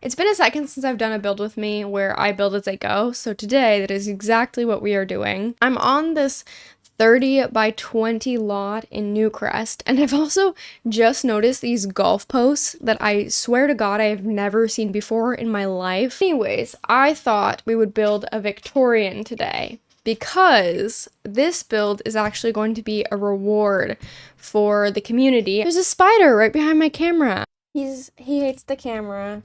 It's been a second since I've done a build with me where I build as I go, so today that is exactly what we are doing. I'm on this 30 by 20 lot in Newcrest, and I've also just noticed these golf posts that I swear to God I have never seen before in my life. Anyways, I thought we would build a Victorian today, because this build is actually going to be a reward for the community. There's a spider right behind my camera. He hates the camera.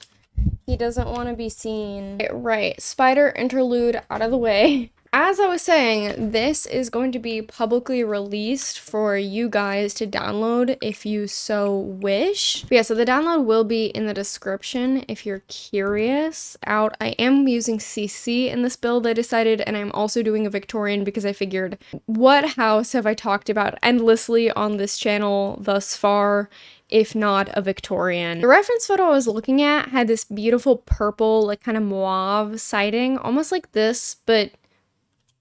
He doesn't want to be seen. Right, spider interlude out of the way. As I was saying, this is going to be publicly released for you guys to download if you so wish. But yeah, so the download will be in the description if you're curious. I am using CC in this build, I decided, and I'm also doing a Victorian because I figured, what house have I talked about endlessly on this channel thus far, if not a Victorian? The reference photo I was looking at had this beautiful purple, like kind of mauve siding, almost like this, but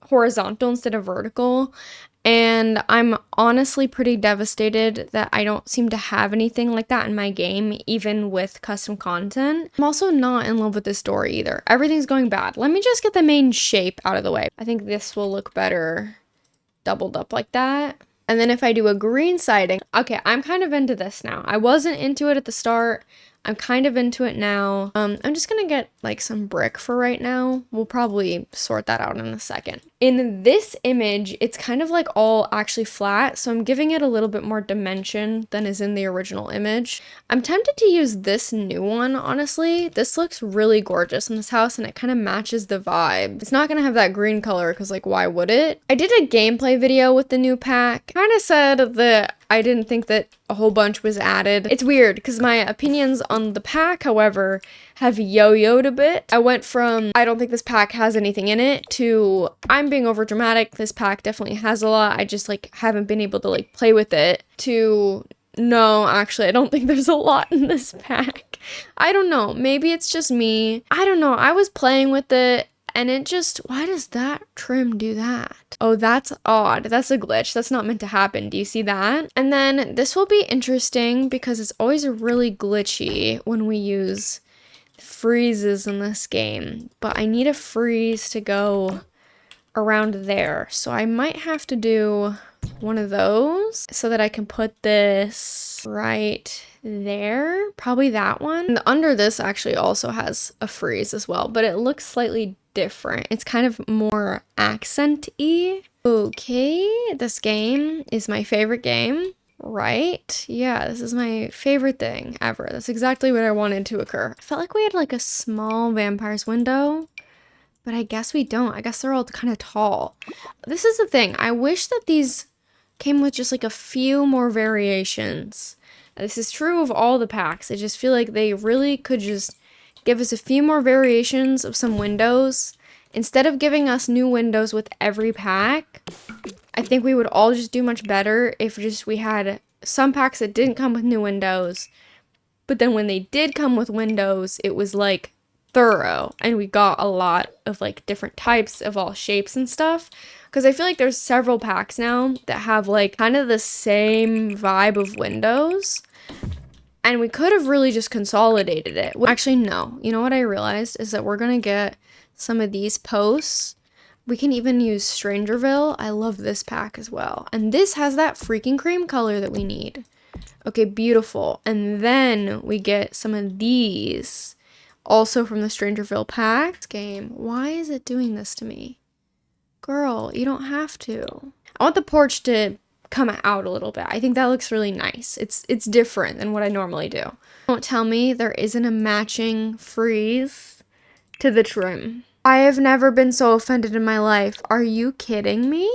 horizontal instead of vertical, and I'm honestly pretty devastated that I don't seem to have anything like that in my game, even with custom content. I'm also not in love with this door either. Everything's going bad. Let me just get the main shape out of the way. I think this will look better doubled up like that. And then if I do a green siding, okay, I'm kind of into this now. I wasn't into it at the start. I'm kind of into it now. I'm just gonna get like some brick for right now. We'll probably sort that out in a second. In this image, it's kind of like all actually flat, so I'm giving it a little bit more dimension than is in the original image. I'm tempted to use this new one, honestly. This looks really gorgeous in this house, and it kind of matches the vibe. It's not gonna have that green color, because like, why would it? I did a gameplay video with the new pack. Kind of said that I didn't think that a whole bunch was added. It's weird, because my opinions on the pack, however, have yo-yoed a bit. I went from, I don't think this pack has anything in it, to, I'm being over dramatic, this pack definitely has a lot, I just like haven't been able to like play with it, to, no, actually I don't think there's a lot in this pack. I don't know, maybe it's just me. I don't know, I was playing with it, and it just, why does that trim do that? Oh, that's odd. That's a glitch. That's not meant to happen. Do you see that? And then this will be interesting because it's always really glitchy when we use freezes in this game. But I need a freeze to go around there. So I might have to do one of those so that I can put this right there. Probably that one. And under this actually also has a freeze as well, but it looks slightly different. It's kind of more accent-y. Okay, this game is my favorite game, right? Yeah, this is my favorite thing ever. That's exactly what I wanted to occur. I felt like we had like a small vampire's window, but I guess we don't. I guess they're all kind of tall. This is the thing. I wish that these came with just like a few more variations. This is true of all the packs. I just feel like they really could just give us a few more variations of some windows. Instead of giving us new windows with every pack, I think we would all just do much better if just we had some packs that didn't come with new windows, but then when they did come with windows, it was like thorough, and we got a lot of like different types of all shapes and stuff. Because I feel like there's several packs now that have like kind of the same vibe of windows, and we could have really just consolidated it. Actually, no. You know what I realized is that we're gonna get some of these posts. We can even use Strangerville. I love this pack as well. And this has that freaking cream color that we need. Okay, beautiful. And then we get some of these also from the Strangerville pack. This game, why is it doing this to me? Girl, you don't have to. I want the porch to come out a little bit. I think that looks really nice. It's different than what I normally do. Don't tell me there isn't a matching freeze to the trim. I have never been so offended in my life. Are you kidding me?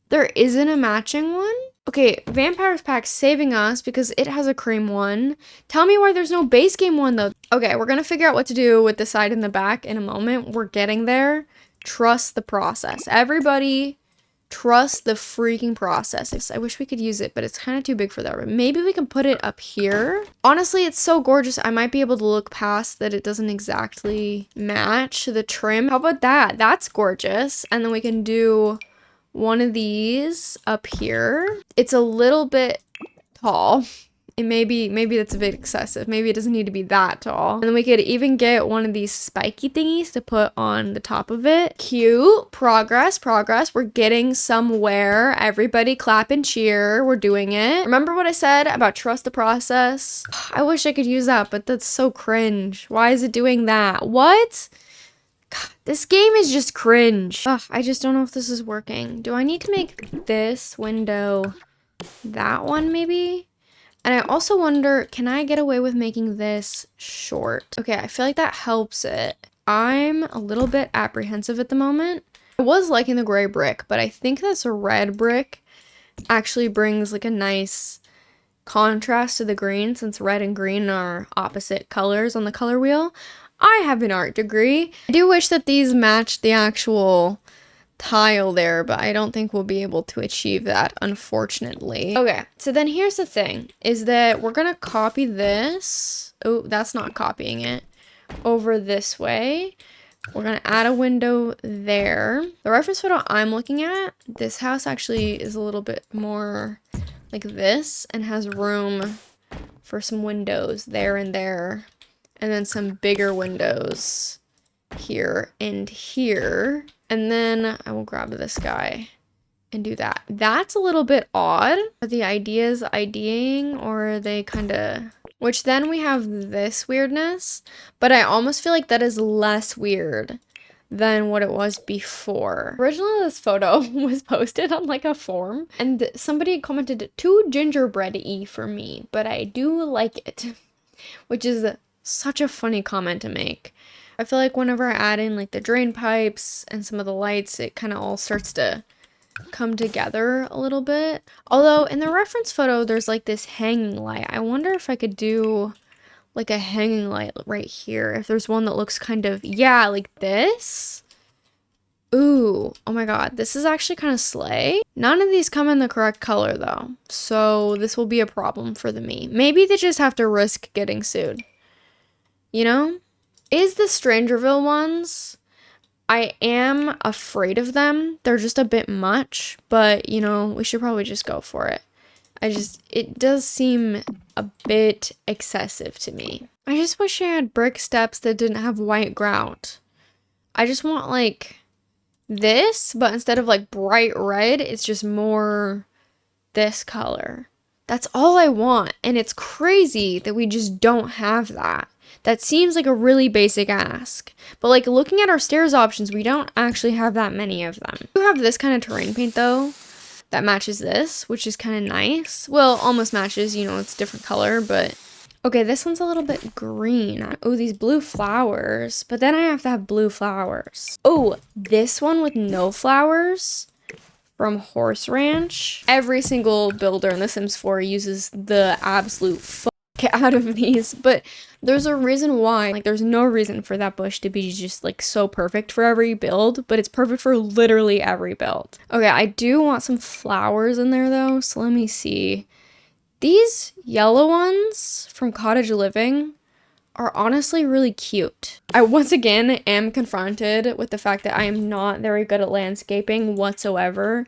There isn't a matching one? Okay, Vampires Pack's saving us because it has a cream one. Tell me why there's no base game one though. Okay, we're gonna figure out what to do with the side and the back in a moment. We're getting there. Trust the process. Everybody, trust the freaking process. I wish we could use it, but it's kind of too big for that. But maybe we can put it up here. Honestly, it's so gorgeous. I might be able to look past that it doesn't exactly match the trim. How about that? That's gorgeous. And then we can do one of these up here. It's a little bit tall. maybe that's a bit excessive. Maybe it doesn't need to be that tall. And then we could even get one of these spiky thingies to put on the top of it. Cute. Progress. We're getting somewhere. Everybody clap and cheer. We're doing it. Remember what I said about trust the process? I wish I could use that, but that's so cringe. Why is it doing that? What? God, this game is just cringe. Ugh, I just don't know if this is working. Do I need to make this window that one maybe? And I also wonder, can I get away with making this short? Okay, I feel like that helps it. I'm a little bit apprehensive at the moment. I was liking the gray brick, but I think this red brick actually brings like a nice contrast to the green, since red and green are opposite colors on the color wheel. I have an art degree. I do wish that these matched the actual tile there, but I don't think we'll be able to achieve that, unfortunately. Okay, so then here's the thing, is that we're gonna copy this. Oh, that's not copying it. Over this way. We're gonna add a window there. The reference photo I'm looking at, this house actually is a little bit more like this and has room for some windows there and there. And then some bigger windows here and here. And then I will grab this guy and do that. That's a little bit odd. Are the ideas IDing, or are they kind of... Which then we have this weirdness, but I almost feel like that is less weird than what it was before. Originally, this photo was posted on like a forum, and somebody commented, too gingerbread-y for me, but I do like it, which is such a funny comment to make. I feel like whenever I add in like the drain pipes and some of the lights, it kind of all starts to come together a little bit. Although in the reference photo, there's like this hanging light. I wonder if I could do like a hanging light right here. If there's one that looks kind of, yeah, like this. Ooh, oh my god, this is actually kind of slay. None of these come in the correct color though, so this will be a problem for me. Maybe they just have to risk getting sued. You know? Is the Strangerville ones, I am afraid of them. They're just a bit much, but you know, we should probably just go for it. It does seem a bit excessive to me. I just wish I had brick steps that didn't have white grout. I just want like this, but instead of like bright red, it's just more this color. That's all I want, and it's crazy that we just don't have that. That seems like a really basic ask. But like looking at our stairs options, we don't actually have that many of them. We have this kind of terrain paint though that matches this, which is kind of nice. Well, almost matches, you know, it's a different color, but okay, this one's a little bit green. Oh, these blue flowers, but then I have to have blue flowers. Oh, this one with no flowers from Horse Ranch. Every single builder in The Sims 4 uses the absolute out of these, but there's a reason why. Like, there's no reason for that bush to be just like so perfect for every build, but it's perfect for literally every build. Okay, I do want some flowers in there though, so let me see. These yellow ones from Cottage Living are honestly really cute. I once again am confronted with the fact that I am not very good at landscaping whatsoever.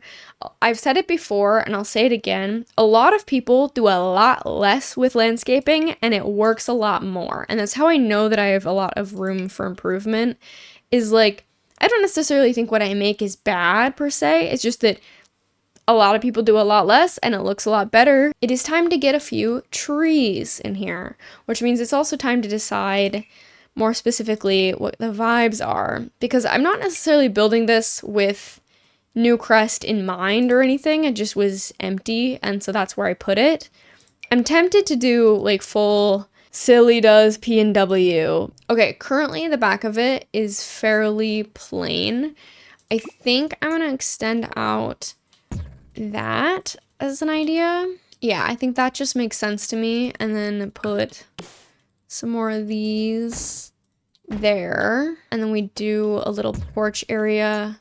I've said it before and I'll say it again. A lot of people do a lot less with landscaping and it works a lot more. And that's how I know that I have a lot of room for improvement, is like, I don't necessarily think what I make is bad per se. It's just that a lot of people do a lot less and it looks a lot better. It is time to get a few trees in here, which means it's also time to decide more specifically what the vibes are, because I'm not necessarily building this with Newcrest in mind or anything. It just was empty, and so that's where I put it. I'm tempted to do like full Silly does P&W. Okay, currently the back of it is fairly plain. I think I'm gonna extend out that as an idea. Yeah, I think that just makes sense to me. And then put some more of these there. And then we do a little porch area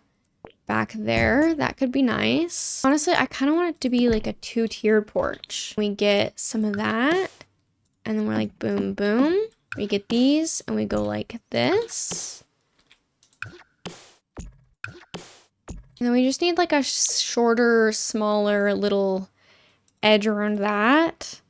back there. That could be nice. Honestly, I kind of want it to be like a 2-tiered porch. We get some of that. And then we're like, boom, boom. We get these and we go like this. And then we just need like a shorter, smaller little edge around that.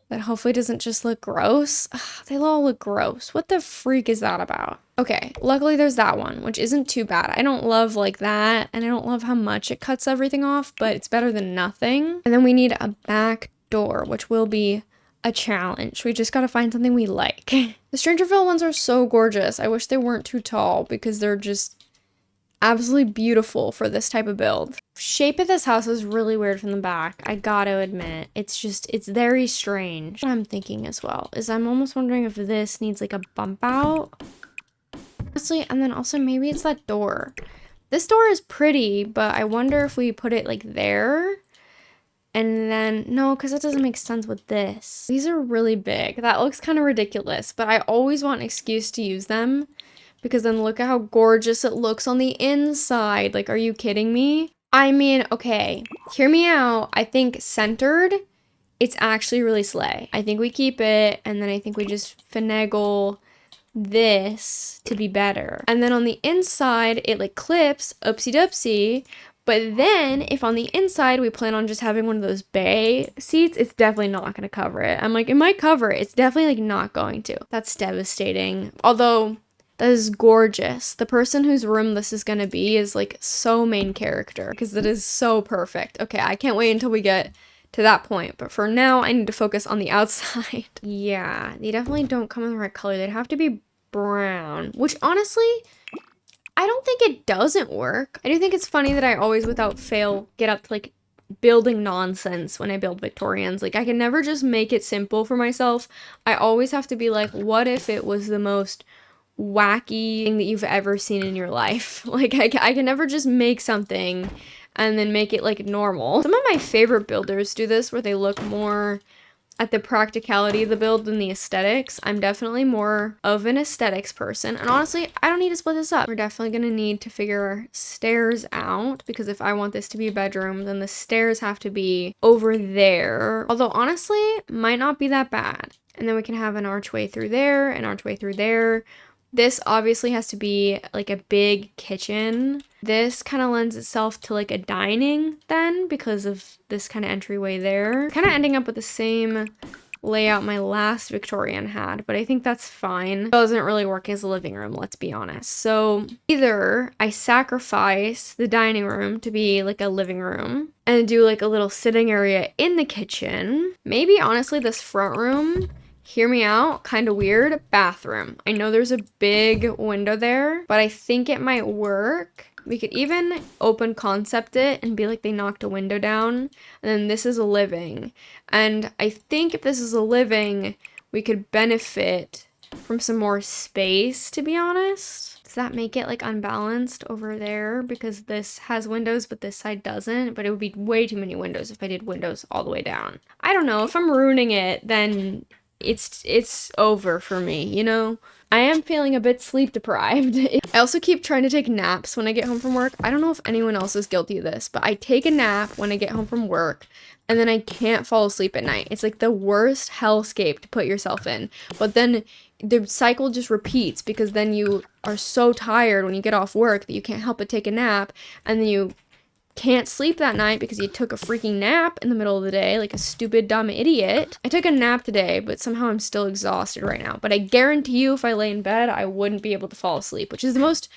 that hopefully doesn't just look gross. Ugh, they all look gross. What the freak is that about? Okay, luckily there's that one, which isn't too bad. I don't love like that, and I don't love how much it cuts everything off, but it's better than nothing. And then we need a back door, which will be a challenge. We just gotta find something we like. The Strangerville ones are so gorgeous. I wish they weren't too tall because they're just absolutely beautiful for this type of build. Shape of this house is really weird from the back, I gotta admit. It's very strange. What I'm thinking as well is I'm almost wondering if this needs like a bump out. Honestly, and then also maybe it's that door. This door is pretty, but I wonder if we put it like there. And then, no, because it doesn't make sense with this. These are really big. That looks kind of ridiculous, but I always want an excuse to use them because then look at how gorgeous it looks on the inside. Like, are you kidding me? I mean, okay, hear me out. I think centered, it's actually really slay. I think we keep it, and then I think we just finagle this to be better. And then on the inside, it like clips, oopsie doopsie. But then if on the inside we plan on just having one of those bay seats, it's definitely not going to cover it. I'm like, it might cover it. It's definitely like not going to. That's devastating. Although that is gorgeous. The person whose room this is going to be is like so main character because it is so perfect. Okay, I can't wait until we get to that point. But for now, I need to focus on the outside. Yeah, they definitely don't come in the right color. They'd have to be brown, which honestly, I don't think it doesn't work. I do think it's funny that I always, without fail, get up to like building nonsense when I build Victorians. Like, I can never just make it simple for myself. I always have to be like, what if it was the most wacky thing that you've ever seen in your life? Like, I can never just make something and then make it like normal. Some of my favorite builders do this where they look more at the practicality of the build than the aesthetics. I'm definitely more of an aesthetics person. And honestly, I don't need to split this up. We're definitely going to need to figure our stairs out because if I want this to be a bedroom, then the stairs have to be over there. Although honestly, might not be that bad. And then we can have an archway through there, an archway through there. This obviously has to be like a big kitchen. This kind of lends itself to like a dining then because of this kind of entryway there. Kind of ending up with the same layout my last Victorian had, but I think that's fine. It doesn't really work as a living room, let's be honest. So either I sacrifice the dining room to be like a living room and do like a little sitting area in the kitchen. Maybe honestly this front room, hear me out, kind of weird, bathroom. I know there's a big window there, but I think it might work. We could even open concept it and be like they knocked a window down, and then this is a living. And I think if this is a living, we could benefit from some more space, to be honest. Does that make it like unbalanced over there? Because this has windows, but this side doesn't. But it would be way too many windows if I did windows all the way down. I don't know. If I'm ruining it, then it's over for me, you know? I am feeling a bit sleep deprived. I also keep trying to take naps when I get home from work. I don't know if anyone else is guilty of this, but I take a nap when I get home from work and then I can't fall asleep at night. It's like the worst hellscape to put yourself in. But then the cycle just repeats because then you are so tired when you get off work that you can't help but take a nap, and then you can't sleep that night because you took a freaking nap in the middle of the day like a stupid dumb idiot. I took a nap today, but somehow I'm still exhausted right now. But I guarantee you if I lay in bed, I wouldn't be able to fall asleep, which is the most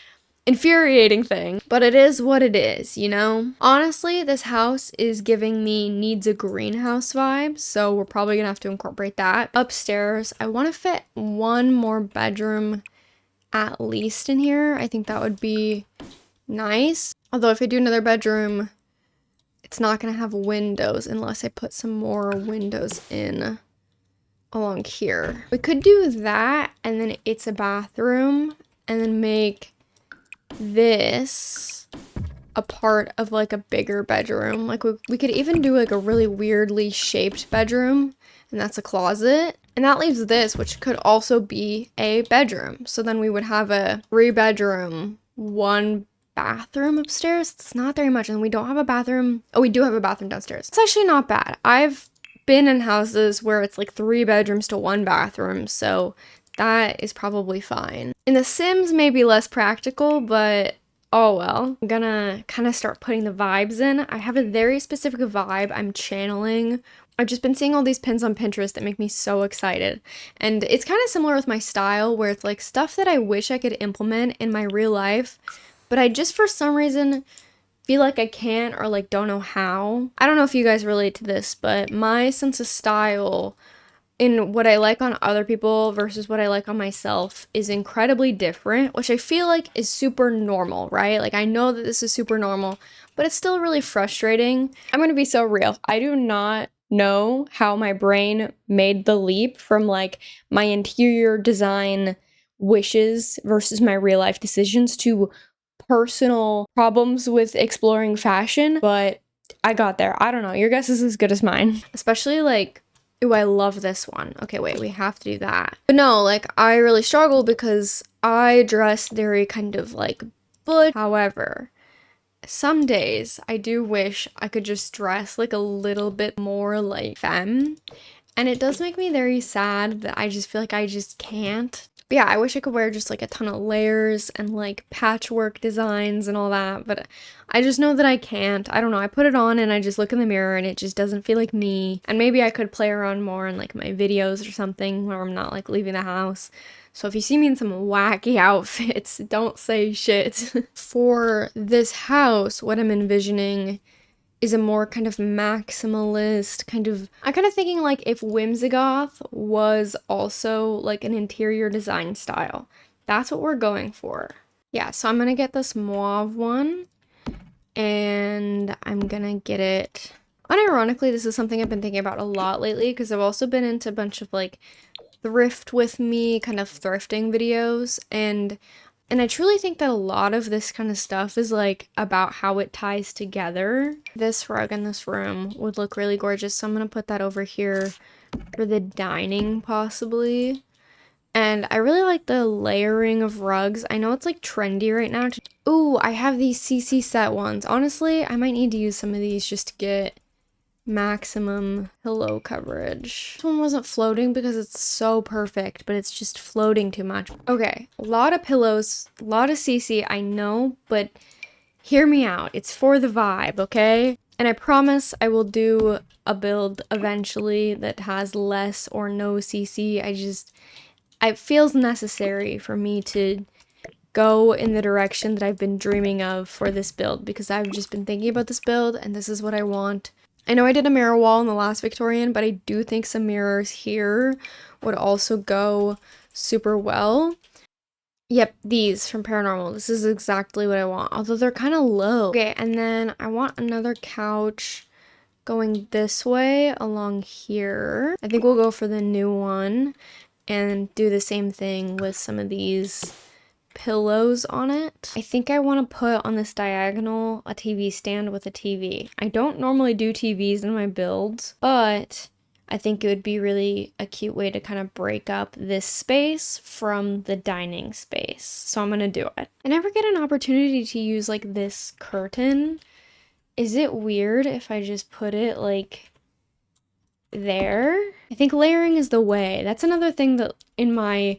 infuriating thing. But it is what it is, you know? Honestly, this house is giving me needs a greenhouse vibe, so we're probably gonna have to incorporate that. Upstairs, I want to fit one more bedroom at least in here. I think that would be nice. Although if I do another bedroom, it's not going to have windows unless I put some more windows in along here. We could do that, and then it's a bathroom, and then make this a part of like a bigger bedroom. Like we could even do like a really weirdly shaped bedroom, and that's a closet. And that leaves this, which could also be a bedroom. So then we would have a 3-bedroom, 1 bathroom upstairs. It's not very much, and we don't have a bathroom. Oh, we do have a bathroom downstairs. It's actually not bad. I've been in houses where it's like 3 bedrooms to 1 bathroom, so that is probably fine. In The Sims, maybe less practical, but oh well. I'm gonna kind of start putting the vibes in. I have a very specific vibe I'm channeling I've just been seeing all these pins on Pinterest that make me so excited. And it's kind of similar with my style, where it's like stuff that I wish I could implement in my real life, but I just for some reason feel like I can't, or like don't know how. I don't know if you guys relate to this, but my sense of style in what I like on other people versus what I like on myself is incredibly different, which I feel like is super normal, right? Like I know that this is super normal, but it's still really frustrating. I'm gonna be so real. I do not know how my brain made the leap from like my interior design wishes versus my real life decisions to personal problems with exploring fashion, but I got there. I don't know. Your guess is as good as mine. Especially like, ooh, I love this one. Okay, wait, we have to do that. But no, like, I really struggle because I dress very kind of like butch. However, some days I do wish I could just dress like a little bit more like femme. And it does make me very sad that I just feel like I just can't. But yeah, I wish I could wear just like a ton of layers and like patchwork designs and all that, but I just know that I can't. I don't know. I put it on and I just look in the mirror and it just doesn't feel like me. And maybe I could play around more in like my videos or something where I'm not like leaving the house. So if you see me in some wacky outfits, don't say shit. For this house, what I'm envisioning is a more kind of maximalist I'm kind of thinking like if Whimsigoth was also like an interior design style. That's what we're going for. Yeah, so I'm gonna get this mauve one and I'm gonna get it. Unironically, this is something I've been thinking about a lot lately because I've also been into a bunch of like thrift with me kind of thrifting videos, and I truly think that a lot of this kind of stuff is like about how it ties together. This rug in this room would look really gorgeous, so I'm gonna put that over here for the dining possibly. And I really like the layering of rugs. I know it's like trendy right now. Ooh, I have these CC set ones. Honestly, I might need to use some of these just to get maximum pillow coverage. This one wasn't floating because it's so perfect, but it's just floating too much. Okay, a lot of pillows, a lot of CC, I know, but hear me out. It's for the vibe, okay? And I promise I will do a build eventually that has less or no CC. It feels necessary for me to go in the direction that I've been dreaming of for this build because I've just been thinking about this build and this is what I want. I know I did a mirror wall in the last Victorian, but I do think some mirrors here would also go super well. Yep, these from Paranormal. This is exactly what I want, although they're kind of low. Okay, and then I want another couch going this way along here. I think we'll go for the new one and do the same thing with some of these pillows on it. I think I want to put on this diagonal a TV stand with a TV. I don't normally do TVs in my builds, but I think it would be really a cute way to kind of break up this space from the dining space. So I'm gonna do it. I never get an opportunity to use like this curtain. Is it weird if I just put it like there? I think layering is the way. That's another thing that in my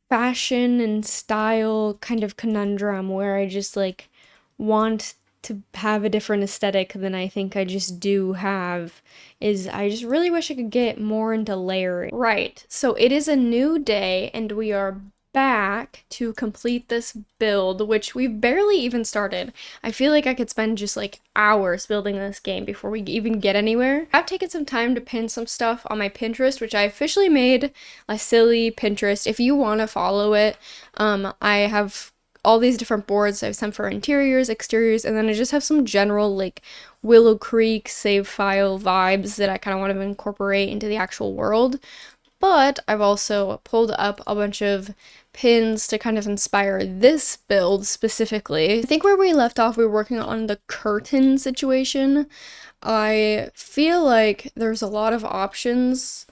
fashion and style kind of conundrum where I just like want to have a different aesthetic than I think I just do have is I just really wish I could get more into layering. Right, so it is a new day and we are back to complete this build, which we've barely even started. I feel like I could spend just like hours building this game before we even get anywhere. I've taken some time to pin some stuff on my Pinterest, which I officially made a silly Pinterest. If you want to follow it, I have all these different boards. I have some for interiors, exteriors, and then I just have some general like Willow Creek save file vibes that I kind of want to incorporate into the actual world. But I've also pulled up a bunch of pins to kind of inspire this build specifically. I think where we left off, we were working on the curtain situation. I feel like there's a lot of options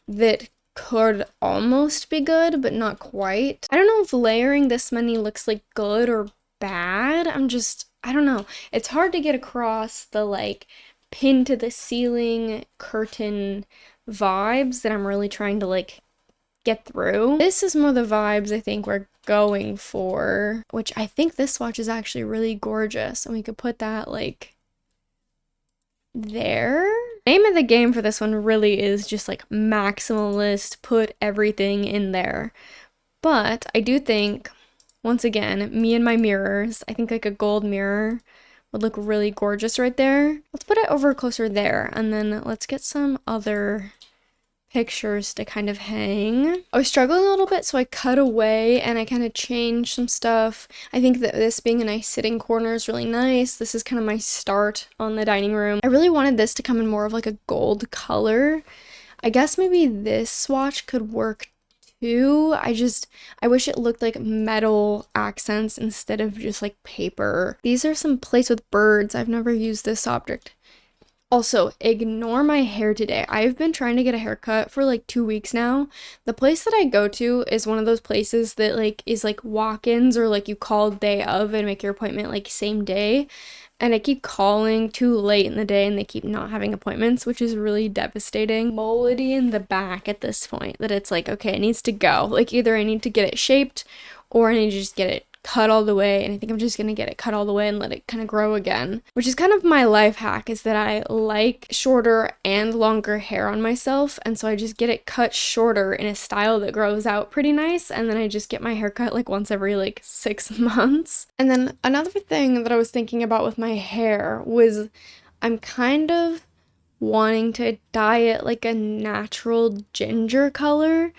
that could almost be good, but not quite. I don't know if layering this many looks like good or bad. I don't know. It's hard to get across the like pin to the ceiling curtain vibes that I'm really trying to like get through. This is more the vibes I think we're going for, which I think this swatch is actually really gorgeous and we could put that like there. Name of the game for this one really is just like maximalist, put everything in there. But I do think, once again, me and my mirrors, I think like a gold mirror would look really gorgeous right there. Let's put it over closer there, and then let's get some other pictures to kind of hang. I was struggling a little bit, so I cut away and I kind of changed some stuff. I think that this being a nice sitting corner is really nice. This is kind of my start on the dining room. I really wanted this to come in more of like a gold color. I guess maybe this swatch could work too. I wish it looked like metal accents instead of just like paper. These are some plates with birds. I've never used this object. Also, ignore my hair today. I've been trying to get a haircut for like 2 weeks now. The place that I go to is one of those places that like is like walk-ins, or like you call day of and make your appointment like same day. And I keep calling too late in the day and they keep not having appointments, which is really devastating. Moldity in the back at this point that it's like, okay, it needs to go. Like either I need to get it shaped or I need to just get it cut all the way, and I think I'm just gonna get it cut all the way and let it kind of grow again, which is kind of my life hack, is that I like shorter and longer hair on myself, and so I just get it cut shorter in a style that grows out pretty nice, and then I just get my hair cut like once every like 6 months. And then another thing that I was thinking about with my hair was I'm kind of wanting to dye it like a natural ginger color.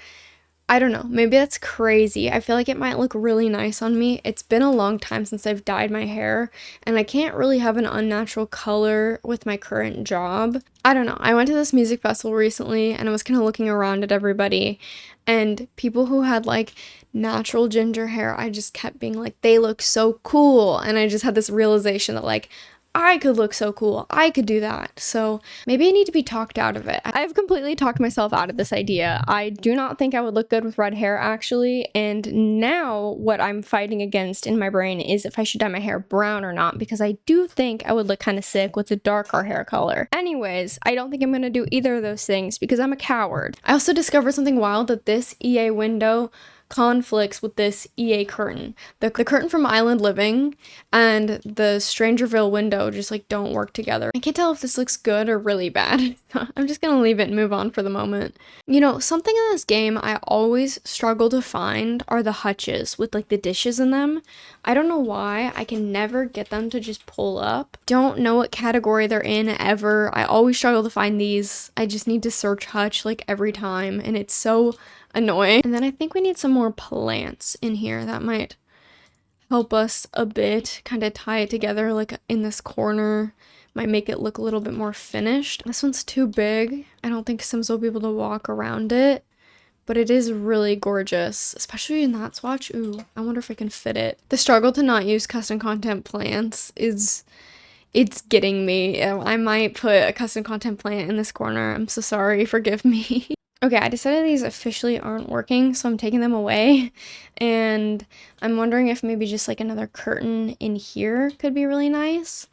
I don't know, maybe that's crazy. I feel like it might look really nice on me. It's been a long time since I've dyed my hair, and I can't really have an unnatural color with my current job. I don't know. I went to this music festival recently, and I was kind of looking around at everybody, and people who had like natural ginger hair, I just kept being like, they look so cool. And I just had this realization that like, I could look so cool. I could do that. So maybe I need to be talked out of it. I've completely talked myself out of this idea. I do not think I would look good with red hair, actually. And now what I'm fighting against in my brain is if I should dye my hair brown or not, because I do think I would look kind of sick with a darker hair color. Anyways, I don't think I'm going to do either of those things because I'm a coward. I also discovered something wild, that this EA window conflicts with this EA curtain. The curtain from Island Living and the Strangerville window just like don't work together. I can't tell if this looks good or really bad. I'm just gonna leave it and move on for the moment. You know, something in this game I always struggle to find are the hutches with like the dishes in them. I don't know why. I can never get them to just pull up. Don't know what category they're in ever. I always struggle to find these. I just need to search hutch like every time, and it's so annoying. And then I think we need some more plants in here. That might help us a bit, kind of tie it together like in this corner. Might make it look a little bit more finished. This one's too big. I don't think Sims will be able to walk around it, but it is really gorgeous, especially in that swatch. Ooh, I wonder if I can fit it. The struggle to not use custom content plants it's getting me. I might put a custom content plant in this corner. I'm so sorry, forgive me. Okay, I decided these officially aren't working, so I'm taking them away, and I'm wondering if maybe just like another curtain in here could be really nice.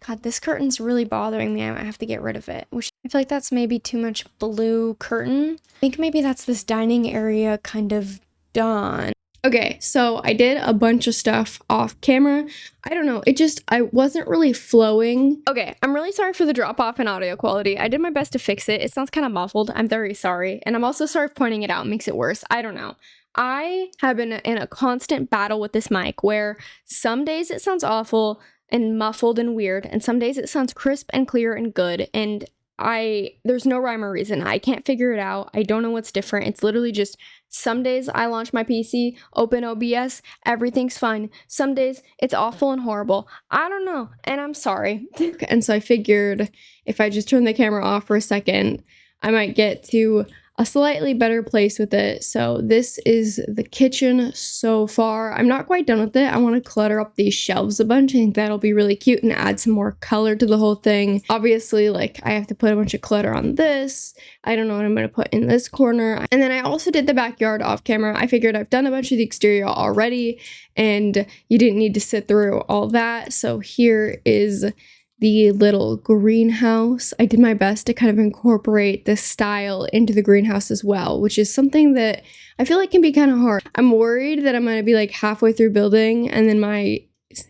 God, this curtain's really bothering me. I might have to get rid of it. Which I feel like that's maybe too much blue curtain. I think maybe that's this dining area kind of done. Okay, so I did a bunch of stuff off camera. I don't know, I wasn't really flowing. Okay, I'm really sorry for the drop off in audio quality. I did my best to fix it. It sounds kind of muffled. I'm very sorry. And I'm also sorry for pointing it out. It makes it worse. I don't know. I have been in a constant battle with this mic where some days it sounds awful and muffled and weird, and some days it sounds crisp and clear and good, and there's no rhyme or reason. I can't figure it out. I don't know what's different. It's literally just some days I launch my PC, open OBS, everything's fine. Some days it's awful and horrible. I don't know, and I'm sorry. And so I figured if I just turn the camera off for a second, I might get to a slightly better place with it. So this is the kitchen so far. I'm not quite done with it. I want to clutter up these shelves a bunch. I think that'll be really cute and add some more color to the whole thing. Obviously, like I have to put a bunch of clutter on this. I don't know what I'm going to put in this corner. And then I also did the backyard off camera. I figured I've done a bunch of the exterior already and you didn't need to sit through all that. So here is the little greenhouse. I did my best to kind of incorporate this style into the greenhouse as well, which is something that I feel like can be kind of hard. I'm worried that I'm going to be like halfway through building and then my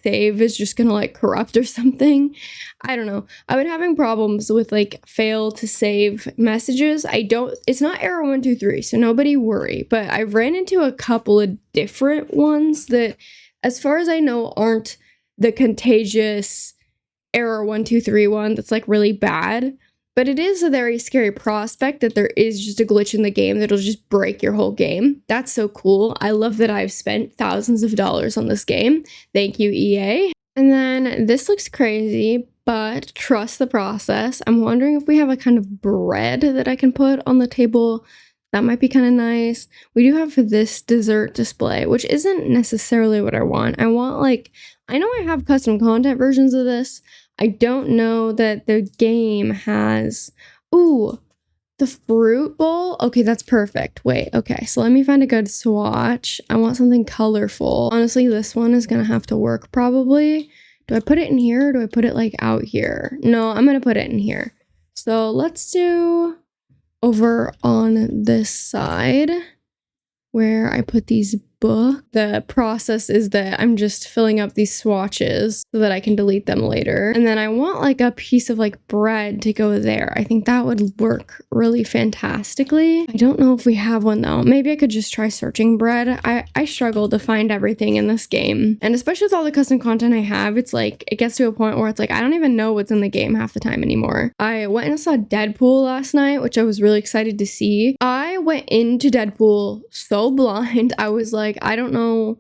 save is just gonna like corrupt or something. I don't know. I've been having problems with like fail to save messages. It's not error 123, so nobody worry, but I've ran into a couple of different ones that, as far as I know, aren't the contagious error 123 one that's like really bad. But it is a very scary prospect that there is just a glitch in the game that'll just break your whole game. That's so cool. I love that I've spent thousands of dollars on this game. Thank you, EA. And then this looks crazy, but trust the process. I'm wondering if we have a kind of bread that I can put on the table. That might be kind of nice. We do have this dessert display, which isn't necessarily what I want. I want I know I have custom content versions of this. I don't know that the game has... Ooh, the fruit bowl? Okay, that's perfect. Wait, okay, so let me find a good swatch. I want something colorful. Honestly, this one is gonna have to work probably. Do I put it in here or do I put it like out here? No, I'm gonna put it in here. So let's do over on this side where I put these books. The process is that I'm just filling up these swatches so that I can delete them later. And then I want like a piece of like bread to go there. I think that would work really fantastically. I don't know if we have one though. Maybe I could just try searching bread. I struggle to find everything in this game. And especially with all the custom content I have, it's like, it gets to a point where it's like, I don't even know what's in the game half the time anymore. I went and saw Deadpool last night, which I was really excited to see. I went into Deadpool so blind. I was like, I don't know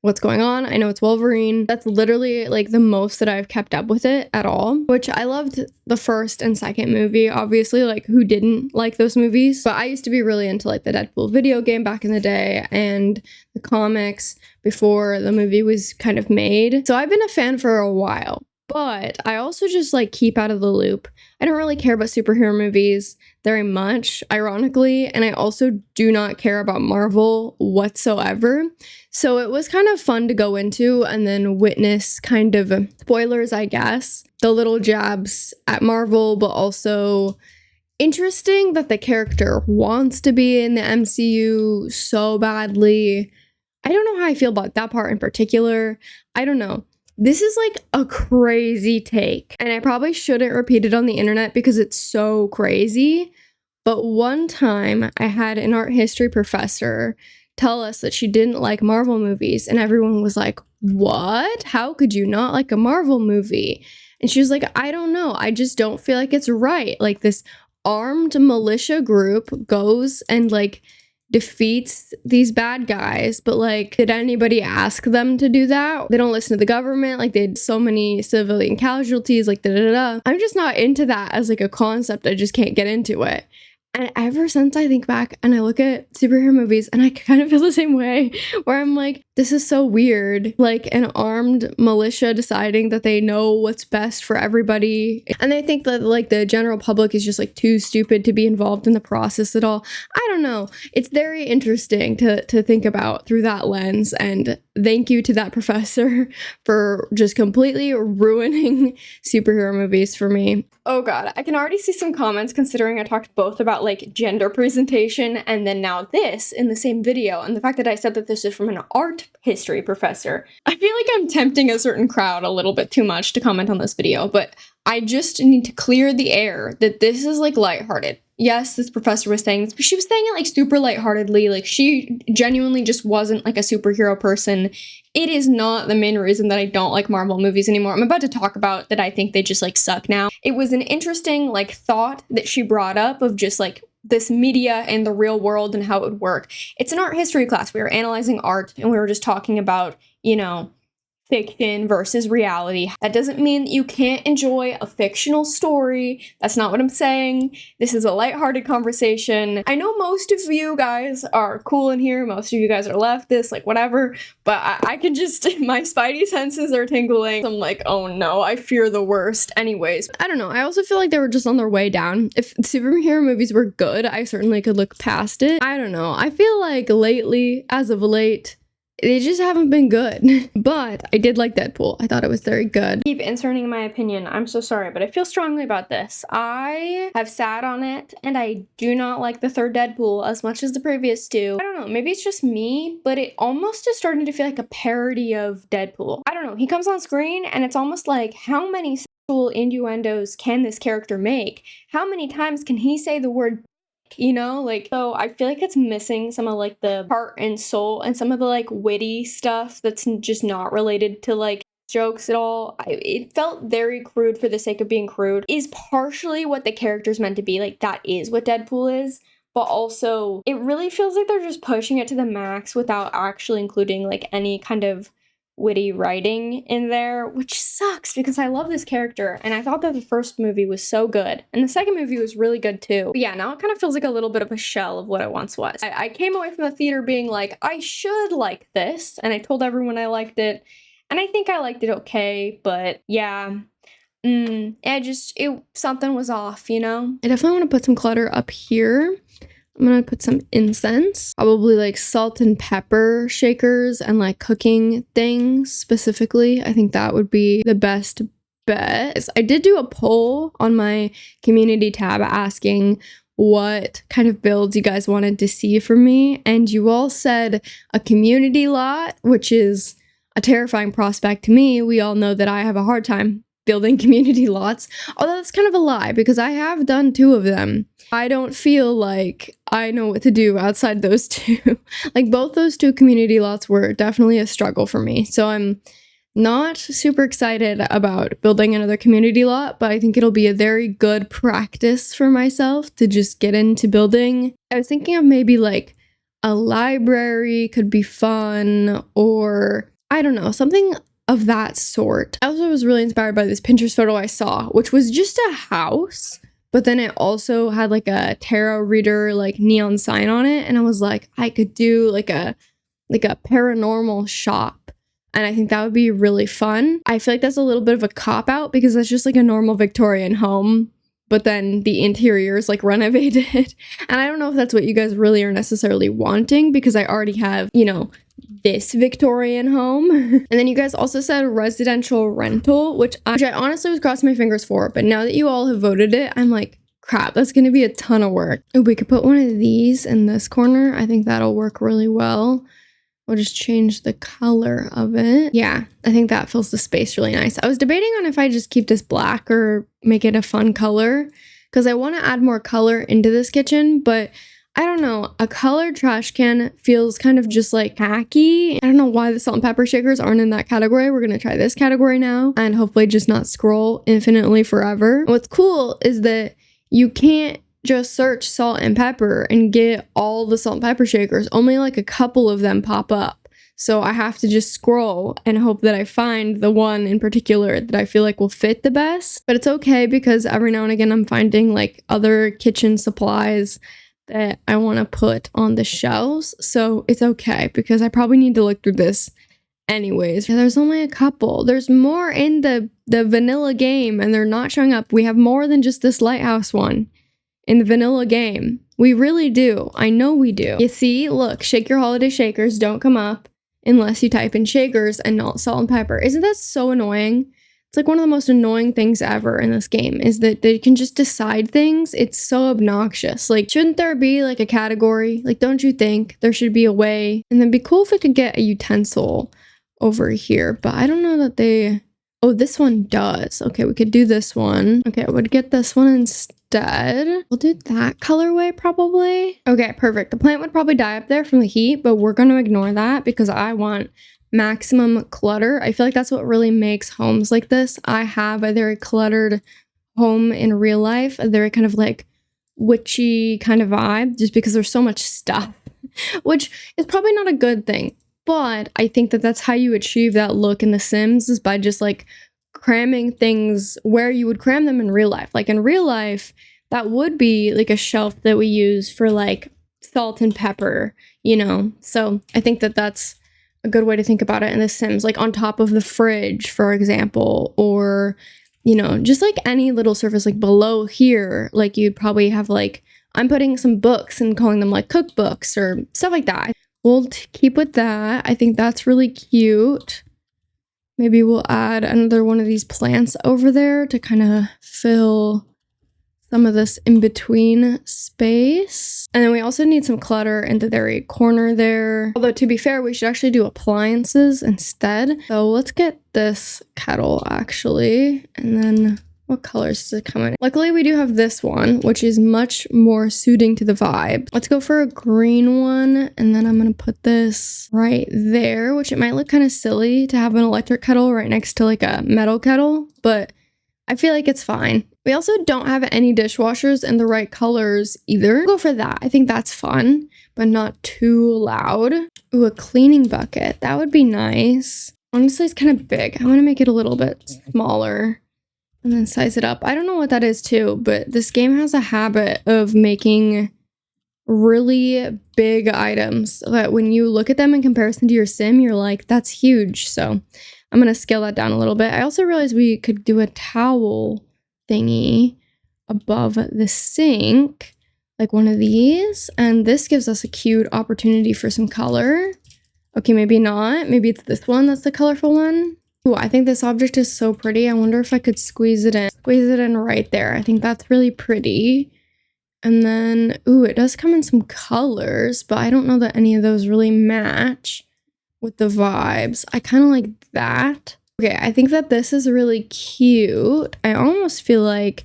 what's going on. I know it's Wolverine. That's literally like the most that I've kept up with it at all, which I loved the first and second movie. Obviously, like who didn't like those movies? But I used to be really into like the Deadpool video game back in the day and the comics before the movie was kind of made. So I've been a fan for a while. But I also just like keep out of the loop. I don't really care about superhero movies very much, ironically, and I also do not care about Marvel whatsoever. So it was kind of fun to go into and then witness kind of spoilers, I guess, the little jabs at Marvel, but also interesting that the character wants to be in the MCU so badly. I don't know how I feel about that part in particular. I don't know. This is like a crazy take, and I probably shouldn't repeat it on the internet because it's so crazy. But one time I had an art history professor tell us that she didn't like Marvel movies, and everyone was like, what? How could you not like a Marvel movie? And she was like, I don't know. I just don't feel like it's right. Like this armed militia group goes and like defeats these bad guys, but like, did anybody ask them to do that? They don't listen to the government. Like, they had so many civilian casualties, like da-da-da. I'm just not into that as like a concept. I just can't get into it. And ever since I think back and I look at superhero movies and I kind of feel the same way, where I'm like, this is so weird. Like an armed militia deciding that they know what's best for everybody. And they think that like the general public is just like too stupid to be involved in the process at all. I don't know. It's very interesting to think about through that lens. And thank you to that professor for just completely ruining superhero movies for me. Oh god, I can already see some comments considering I talked both about like gender presentation and then now this in the same video, and the fact that I said that this is from an art history professor. I feel like I'm tempting a certain crowd a little bit too much to comment on this video, but I just need to clear the air that this is like lighthearted. Yes, this professor was saying this, but she was saying it like super lightheartedly. Like she genuinely just wasn't like a superhero person. It is not the main reason that I don't like Marvel movies anymore. I'm about to talk about that I think they just like suck now. It was an interesting like thought that she brought up of just like this media and the real world and how it would work. It's an art history class. We were analyzing art and we were just talking about, you know, fiction versus reality. That doesn't mean that you can't enjoy a fictional story. That's not what I'm saying. This is a lighthearted conversation. I know most of you guys are cool in here. Most of you guys are leftist, like whatever, but I can just, my spidey senses are tingling. I'm like, oh no, I fear the worst. Anyways, I don't know. I also feel like they were just on their way down. If superhero movies were good, I certainly could look past it. I don't know. I feel like lately, as of late, they just haven't been good. But I did like Deadpool. I thought it was very good. Keep inserting my opinion. I'm so sorry, but I feel strongly about this. I have sat on it, and I do not like the third Deadpool as much as the previous two. I don't know, maybe it's just me, but it almost is starting to feel like a parody of Deadpool. I don't know, he comes on screen, and it's almost like, how many sexual innuendos can this character make? How many times can he say the word, you know? Like, so I feel like it's missing some of like the heart and soul and some of the like witty stuff that's just not related to like jokes at all. It felt very crude for the sake of being crude. Is partially what the character's meant to be. Like, that is what Deadpool is. But also, it really feels like they're just pushing it to the max without actually including like any kind of witty writing in there, which sucks because I love this character and I thought that the first movie was so good and the second movie was really good too. But yeah, now it kind of feels like a little bit of a shell of what it once was. I came away from the theater being like, I should like this, and I told everyone I liked it, and I think I liked it okay, but yeah, something was off, you know? I definitely want to put some clutter up here. I'm gonna put some incense, probably like salt and pepper shakers and like cooking things specifically. I think that would be the best bet. I did do a poll on my community tab asking what kind of builds you guys wanted to see from me, and you all said a community lot, which is a terrifying prospect to me. We all know that I have a hard time building community lots, although that's kind of a lie because I have done 2 of them. I don't feel like I know what to do outside those 2. Like, both those 2 community lots were definitely a struggle for me, so I'm not super excited about building another community lot, but I think it'll be a very good practice for myself to just get into building. I was thinking of maybe like a library could be fun, or I don't know, something of that sort. I also was really inspired by this Pinterest photo I saw, which was just a house, but then it also had like a tarot reader like neon sign on it, and I was like, I could do like a paranormal shop, and I think that would be really fun. I feel like that's a little bit of a cop-out because that's just like a normal Victorian home, but then the interior is like renovated. And I don't know if that's what you guys really are necessarily wanting because I already have, you know, this Victorian home. And then you guys also said residential rental, which I honestly was crossing my fingers for, but now that you all have voted it, I'm like, crap, that's gonna be a ton of work. Oh, we could put one of these in this corner. I think that'll work really well. We'll just change the color of it. Yeah, I think that fills the space really nice. I was debating on if I just keep this black or make it a fun color because I want to add more color into this kitchen, but I don't know, a colored trash can feels kind of just like tacky. I don't know why the salt and pepper shakers aren't in that category. We're gonna try this category now and hopefully just not scroll infinitely forever. What's cool is that you can't just search salt and pepper and get all the salt and pepper shakers. Only like a couple of them pop up. So I have to just scroll and hope that I find the one in particular that I feel like will fit the best. But it's okay because every now and again I'm finding like other kitchen supplies that I want to put on the shelves. So it's okay because I probably need to look through this anyways. Yeah, there's only a couple. There's more in the vanilla game and they're not showing up. We have more than just this lighthouse one in the vanilla game. We really do. I know we do. You see, look, shake your holiday shakers don't come up unless you type in shakers and not salt and pepper. Isn't that so annoying? It's like one of the most annoying things ever in this game is that they can just decide things. It's so obnoxious. Like, shouldn't there be like a category? Like, don't you think there should be a way? And it'd be cool if we could get a utensil over here, but I don't know that they... Oh, this one does. Okay, we could do this one. Okay, I would get this one instead. We'll do that colorway probably. Okay, perfect. The plant would probably die up there from the heat, but we're going to ignore that because I want maximum clutter. I feel like that's what really makes homes like this. I have a very cluttered home in real life, a very kind of like witchy kind of vibe, just because there's so much stuff, which is probably not a good thing. But I think that that's how you achieve that look in The Sims is by just like cramming things where you would cram them in real life. Like in real life, that would be like a shelf that we use for like salt and pepper, you know? So I think that that's a good way to think about it in The Sims, like on top of the fridge, for example, or, you know, just like any little surface like below here, like you'd probably have like, I'm putting some books and calling them like cookbooks or stuff like that. We'll keep with that. I think that's really cute. Maybe we'll add another one of these plants over there to kind of fill some of this in between space. And then we also need some clutter in the very corner there. Although to be fair, we should actually do appliances instead. So let's get this kettle actually. And then what colors does it come in? Luckily we do have this one, which is much more suiting to the vibe. Let's go for a green one. And then I'm gonna put this right there, which it might look kind of silly to have an electric kettle right next to like a metal kettle, but I feel like it's fine. We also don't have any dishwashers in the right colors either. Go for that. I think that's fun, but not too loud. Ooh, a cleaning bucket. That would be nice. Honestly, it's kind of big. I want to make it a little bit smaller and then size it up. I don't know what that is too, but this game has a habit of making really big items so that when you look at them in comparison to your sim, you're like, that's huge. So I'm going to scale that down a little bit. I also realized we could do a towel thingy above the sink, like one of these. And this gives us a cute opportunity for some color. Okay, maybe not. Maybe it's this one that's the colorful one. Ooh, I think this object is so pretty. I wonder if I could squeeze it in. Squeeze it in right there. I think that's really pretty. And then, ooh, it does come in some colors, but I don't know that any of those really match with the vibes. I kind of like that. Okay, I think that this is really cute. I almost feel like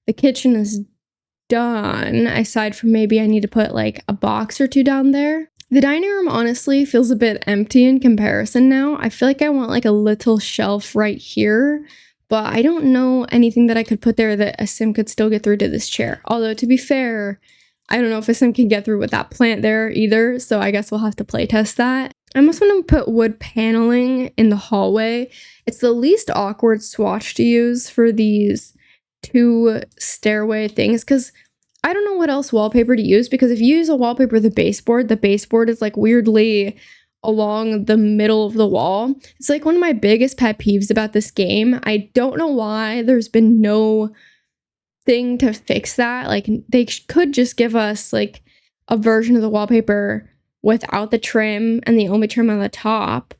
the kitchen is done, aside from maybe I need to put like a box or two down there. The dining room honestly feels a bit empty in comparison now. I feel like I want like a little shelf right here, but I don't know anything that I could put there that a sim could still get through to this chair. Although to be fair, I don't know if a sim can get through with that plant there either, so I guess we'll have to play test that. I almost want to put wood paneling in the hallway. It's the least awkward swatch to use for these two stairway things because I don't know what else wallpaper to use, because if you use a wallpaper with the baseboard is like weirdly along the middle of the wall. It's like one of my biggest pet peeves about this game. I don't know why there's been no thing to fix that. Like they could just give us like a version of the wallpaper without the trim and the only trim on the top.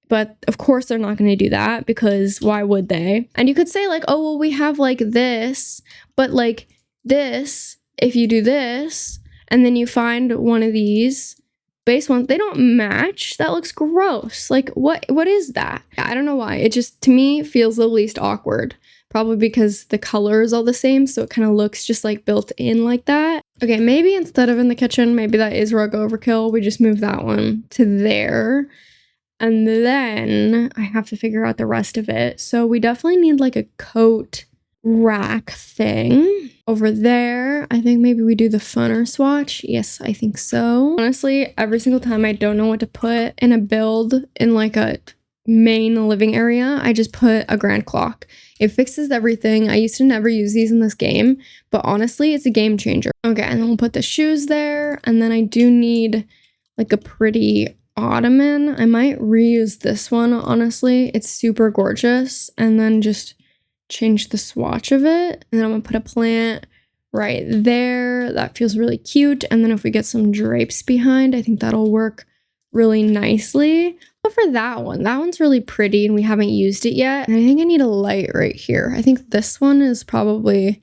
But of course they're not going to do that, because why would they? And you could say like, oh, well, we have like this, but like this, if you do this and then you find one of these base ones, they don't match. That looks gross. Like what is that? I don't know why. It just, to me, feels the least awkward. Probably because the color is all the same, so it kind of looks just like built in like that. Okay, maybe instead of in the kitchen, maybe that is rug overkill. We just move that one to there. And then I have to figure out the rest of it. So we definitely need like a coat rack thing over there. I think maybe we do the funner swatch. Yes, I think so. Honestly, every single time I don't know what to put in a build in like a main living area, I just put a grand clock. It fixes everything. I used to never use these in this game, but honestly, it's a game changer. Okay, and then we'll put the shoes there. And then I do need like a pretty ottoman. I might reuse this one, honestly. It's super gorgeous. And then just change the swatch of it. And then I'm gonna put a plant right there. That feels really cute. And then if we get some drapes behind, I think that'll work really nicely. But for that one's really pretty and we haven't used it yet. And I think I need a light right here. I think this one is probably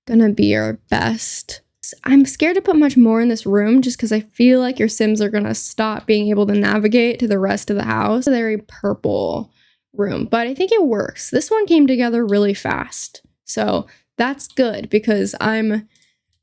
gonna be our best. I'm scared to put much more in this room just because I feel like your Sims are gonna stop being able to navigate to the rest of the house. A very purple room, but I think it works. This one came together really fast. So that's good because I'm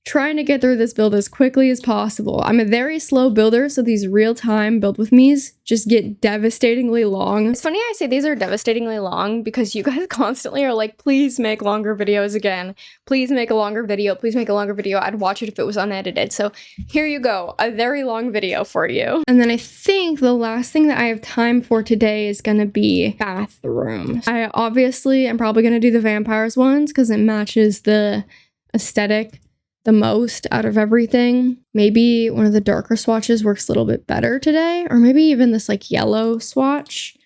trying to get through this build as quickly as possible. I'm a very slow builder, so these real-time build with me's just get devastatingly long. It's funny I say these are devastatingly long because you guys constantly are like, please make longer videos again. Please make a longer video. Please make a longer video. I'd watch it if it was unedited. So here you go, a very long video for you. And then I think the last thing that I have time for today is gonna be bathrooms. I obviously am probably gonna do the vampires ones because it matches the aesthetic the most out of everything. Maybe one of the darker swatches works a little bit better today, or maybe even this like yellow swatch.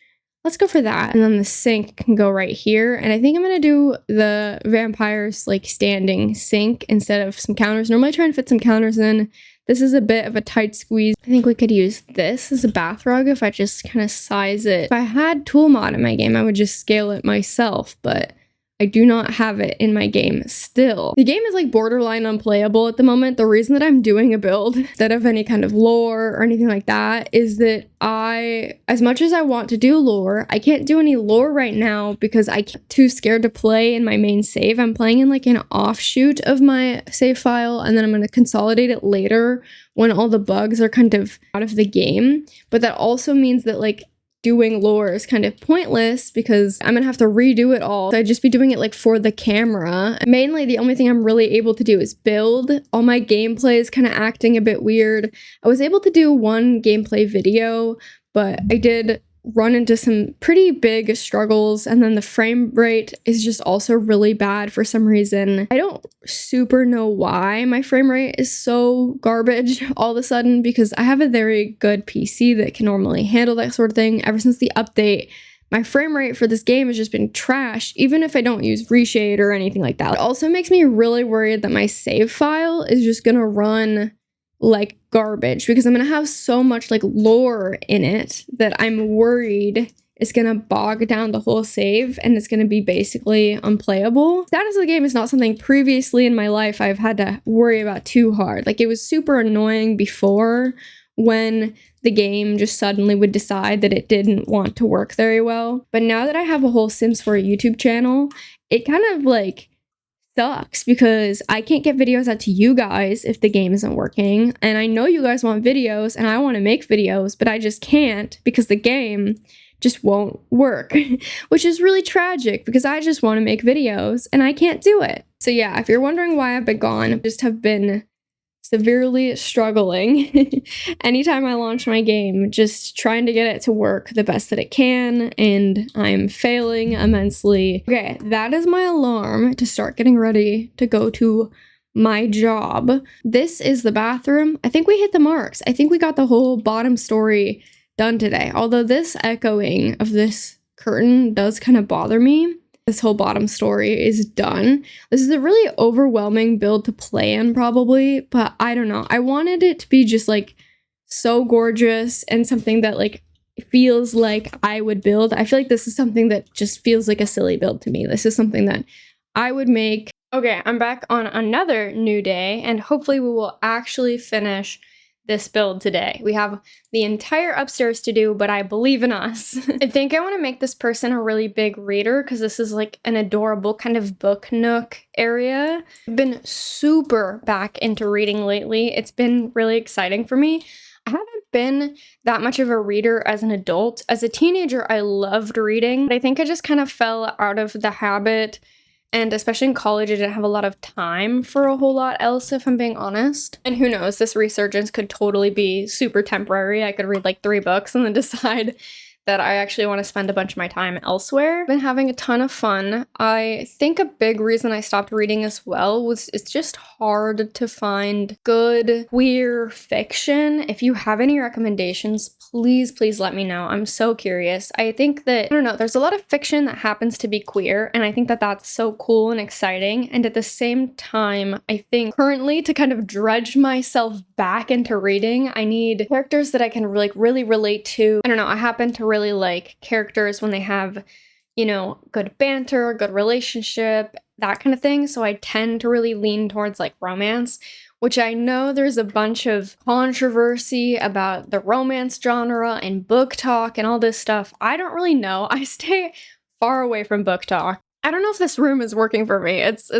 Let's go for that. And then the sink can go right here. And I think I'm gonna do the vampires like standing sink instead of some counters. Normally I try and fit some counters in This is a bit of a tight squeeze. I think we could use this as a bath rug if I just kind of size it. If I had tool mod in my game, I would just scale it myself, but I do not have it in my game still. The game is like borderline unplayable at the moment. The reason that I'm doing a build instead of any kind of lore or anything like that is that as much as I want to do lore, I can't do any lore right now because I'm too scared to play in my main save. I'm playing in like an offshoot of my save file, and then I'm going to consolidate it later when all the bugs are kind of out of the game. But that also means that like doing lore is kind of pointless because I'm gonna have to redo it all. So I'd just be doing it like for the camera. Mainly the only thing I'm really able to do is build. All my gameplay is kind of acting a bit weird. I was able to do one gameplay video, but I did run into some pretty big struggles, and then the frame rate is just also really bad for some reason. I don't super know why my frame rate is so garbage all of a sudden, because I have a very good PC that can normally handle that sort of thing. Ever since the update, my frame rate for this game has just been trash, even if I don't use reshade or anything like that. It also makes me really worried that my save file is just gonna run like garbage because I'm gonna have so much like lore in it that I'm worried it's gonna bog down the whole save and it's gonna be basically unplayable. Status of the game is not something previously in my life I've had to worry about too hard. Like, it was super annoying before when the game just suddenly would decide that it didn't want to work very well. But now that I have a whole Sims 4 YouTube channel, it kind of like sucks because I can't get videos out to you guys if the game isn't working. And I know you guys want videos and I want to make videos, but I just can't because the game just won't work, which is really tragic because I just want to make videos and I can't do it. So yeah, if you're wondering why I've been gone, I just have been severely struggling anytime I launch my game, just trying to get it to work the best that it can, and I'm failing immensely. Okay, that is my alarm to start getting ready to go to my job. This is the bathroom. I think we hit the marks. I think we got the whole bottom story done today, although this echoing of this curtain does kind of bother me. This whole bottom story is done. This is a really overwhelming build to plan probably, but I don't know. I wanted it to be just like so gorgeous and something that like feels like I would build. I feel like this is something that just feels like a silly build to me. This is something that I would make. Okay, I'm back on another new day, and hopefully we will actually finish this build today. We have the entire upstairs to do, but I believe in us. I think I want to make this person a really big reader because this is like an adorable kind of book nook area. I've been super back into reading lately. It's been really exciting for me. I haven't been that much of a reader as an adult. As a teenager, I loved reading, but I think I just kind of fell out of the habit. And especially in college, I didn't have a lot of time for a whole lot else, if I'm being honest. And who knows, this resurgence could totally be super temporary. I could read like 3 books and then decide that I actually want to spend a bunch of my time elsewhere. I've been having a ton of fun. I think a big reason I stopped reading as well was it's just hard to find good queer fiction. If you have any recommendations, please let me know. I'm so curious. I think that, I don't know, there's a lot of fiction that happens to be queer, and I think that that's so cool and exciting. And at the same time, I think currently to kind of dredge myself back into reading, I need characters that I can really relate to. I don't know, I happen to really like characters when they have, you know, good banter, good relationship, that kind of thing. So I tend to really lean towards like romance, which I know there's a bunch of controversy about the romance genre and book talk and all this stuff. I don't really know. I stay far away from book talk. I don't know if this room is working for me. It's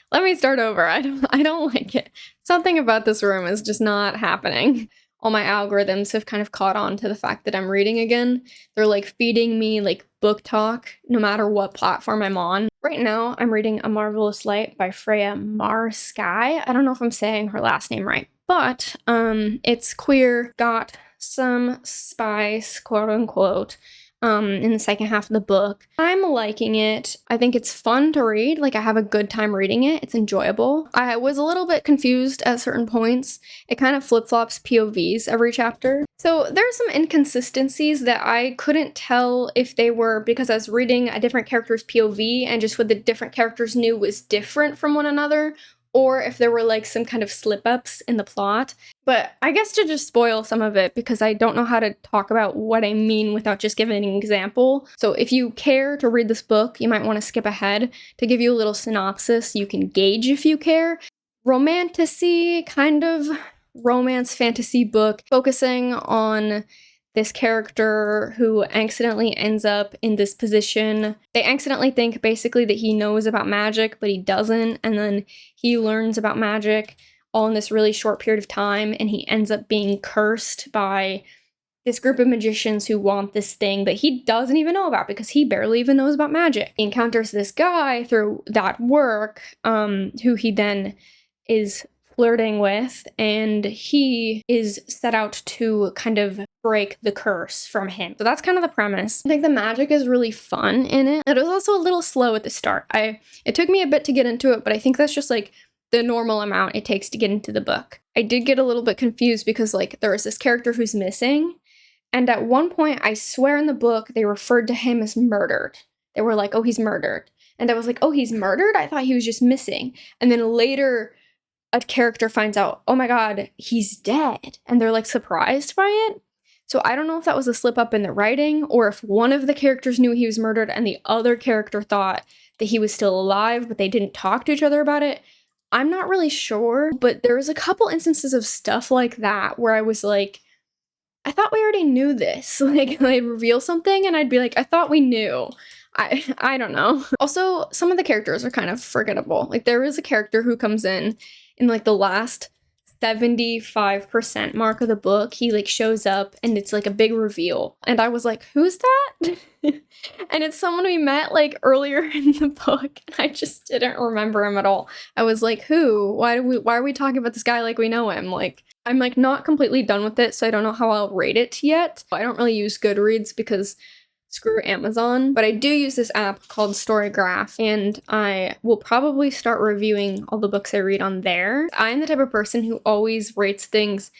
let me start over. I don't like it. Something about this room is just not happening. All my algorithms have kind of caught on to the fact that I'm reading again. They're like feeding me like book talk no matter what platform I'm on. Right now, I'm reading A Marvelous Light by Freya Marsky. I don't know if I'm saying her last name right, but it's queer, got some spice, quote unquote, in the second half of the book. I'm liking it. I think it's fun to read. Like, I have a good time reading it. It's enjoyable. I was a little bit confused at certain points. It kind of flip-flops POVs every chapter. So there are some inconsistencies that I couldn't tell if they were because I was reading a different character's POV and just what the different characters knew was different from one another, or if there were like some kind of slip-ups in the plot. But I guess to just spoil some of it, because I don't know how to talk about what I mean without just giving an example. So if you care to read this book, you might want to skip ahead. To give you a little synopsis, you can gauge if you care. Romantasy, kind of romance fantasy book, focusing on this character who accidentally ends up in this position. They accidentally think basically that he knows about magic, but he doesn't, and then he learns about magic all in this really short period of time, and he ends up being cursed by this group of magicians who want this thing that he doesn't even know about because he barely even knows about magic. He encounters this guy through that work, who he then is flirting with, and he is set out to kind of break the curse from him. So that's kind of the premise. I think the magic is really fun in it. It was also a little slow at the start. It took me a bit to get into it, but I think that's just like the normal amount it takes to get into the book. I did get a little bit confused because like there was this character who's missing, and at one point I swear in the book they referred to him as murdered. They were like, oh, he's murdered. And I was like, oh, he's murdered? I thought he was just missing. And then later a character finds out, oh my god, he's dead. And they're like surprised by it. So I don't know if that was a slip up in the writing or if one of the characters knew he was murdered and the other character thought that he was still alive, but they didn't talk to each other about it. I'm not really sure, but there was a couple instances of stuff like that where I was like, I thought we already knew this. Like, they'd reveal something and I'd be like, I thought we knew. I don't know. Also, some of the characters are kind of forgettable. Like, there is a character who comes in like the last 75% mark of the book. He like shows up and it's like a big reveal. And I was like, who's that? And it's someone we met like earlier in the book. I just didn't remember him at all. I was like, who? Why are we talking about this guy like we know him? Like, I'm like not completely done with it, so I don't know how I'll rate it yet. I don't really use Goodreads because screw Amazon, but I do use this app called Storygraph, and I will probably start reviewing all the books I read on there. I'm the type of person who always rates things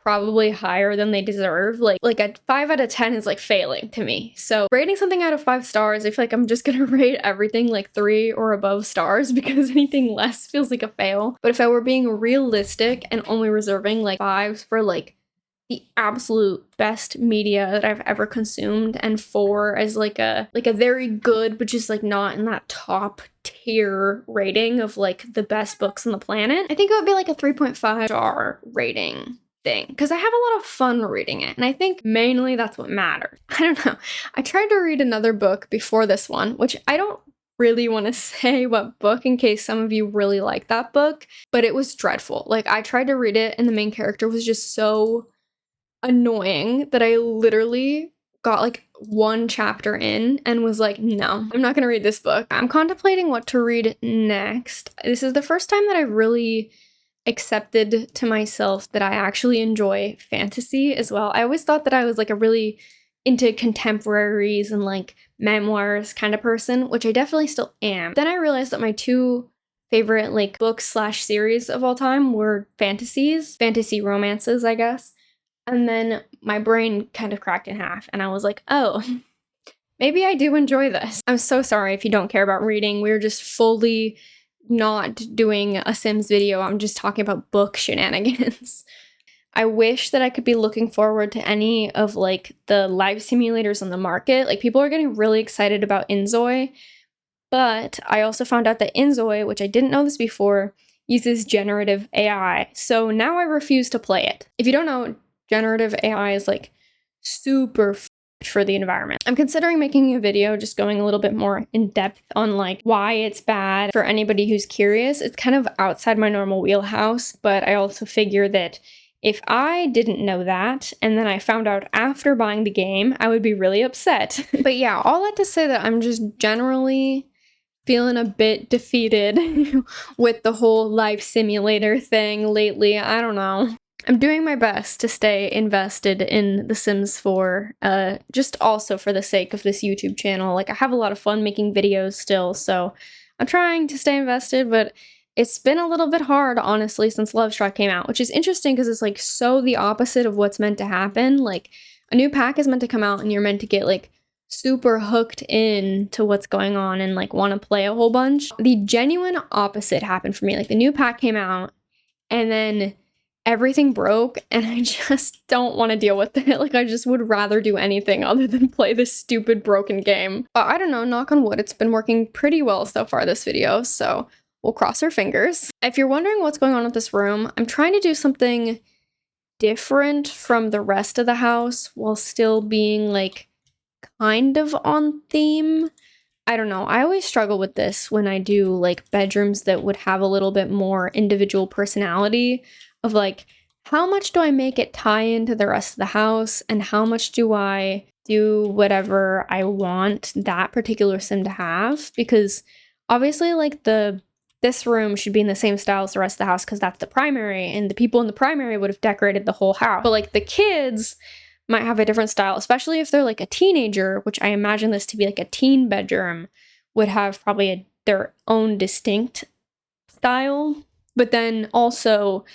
probably higher than they deserve. Like a 5 out of 10 is like failing to me. So rating something out of 5 stars, I feel like I'm just gonna rate everything like 3 or above stars because anything less feels like a fail. But if I were being realistic and only reserving like 5s for like the absolute best media that I've ever consumed, and 4 as like a very good but just like not in that top tier rating of like the best books on the planet, I think it would be like a 3.5 star rating thing, because I have a lot of fun reading it, and I think mainly that's what matters. I don't know. I tried to read another book before this one, which I don't really want to say what book in case some of you really like that book, but it was dreadful. Like, I tried to read it and the main character was just so annoying that I literally got like 1 chapter in and was like, no, I'm not gonna read this book. I'm contemplating what to read next. This is the first time that I really accepted to myself that I actually enjoy fantasy as well. I always thought that I was like a really into contemporaries and like memoirs kind of person, which I definitely still am. Then I realized that my 2 favorite like books/series of all time were fantasy romances, I guess. And then my brain kind of cracked in half and I was like, oh, maybe I do enjoy this. I'm so sorry if you don't care about reading. We're just fully not doing a Sims video. I'm just talking about book shenanigans. I wish that I could be looking forward to any of like the live simulators on the market. Like, people are getting really excited about Inzoi, but I also found out that Inzoi, which I didn't know this before, uses generative AI. So now I refuse to play it. If you don't know, generative AI is like super for the environment. I'm considering making a video just going a little bit more in depth on like why it's bad for anybody who's curious. It's kind of outside my normal wheelhouse, but I also figure that if I didn't know that and then I found out after buying the game, I would be really upset. But yeah, all that to say that I'm just generally feeling a bit defeated with the whole life simulator thing lately. I don't know. I'm doing my best to stay invested in The Sims 4, just also for the sake of this YouTube channel. Like, I have a lot of fun making videos still, so I'm trying to stay invested, but it's been a little bit hard, honestly, since Love Struck came out, which is interesting because it's like so the opposite of what's meant to happen. Like, a new pack is meant to come out and you're meant to get like super hooked in to what's going on and like want to play a whole bunch. The genuine opposite happened for me. Like the new pack came out and then everything broke and I just don't want to deal with it. Like I just would rather do anything other than play this stupid broken game. But I don't know, knock on wood, it's been working pretty well so far this video, so we'll cross our fingers. If you're wondering what's going on with this room, I'm trying to do something different from the rest of the house while still being like kind of on theme. I don't know. I always struggle with this when I do like bedrooms that would have a little bit more individual personality of like, how much do I make it tie into the rest of the house and how much do I do whatever I want that particular sim to have? Because obviously like this room should be in the same style as the rest of the house because that's the primary and the people in the primary would have decorated the whole house. But like the kids might have a different style, especially if they're like a teenager, which I imagine this to be like a teen bedroom, would have probably their own distinct style. But then also,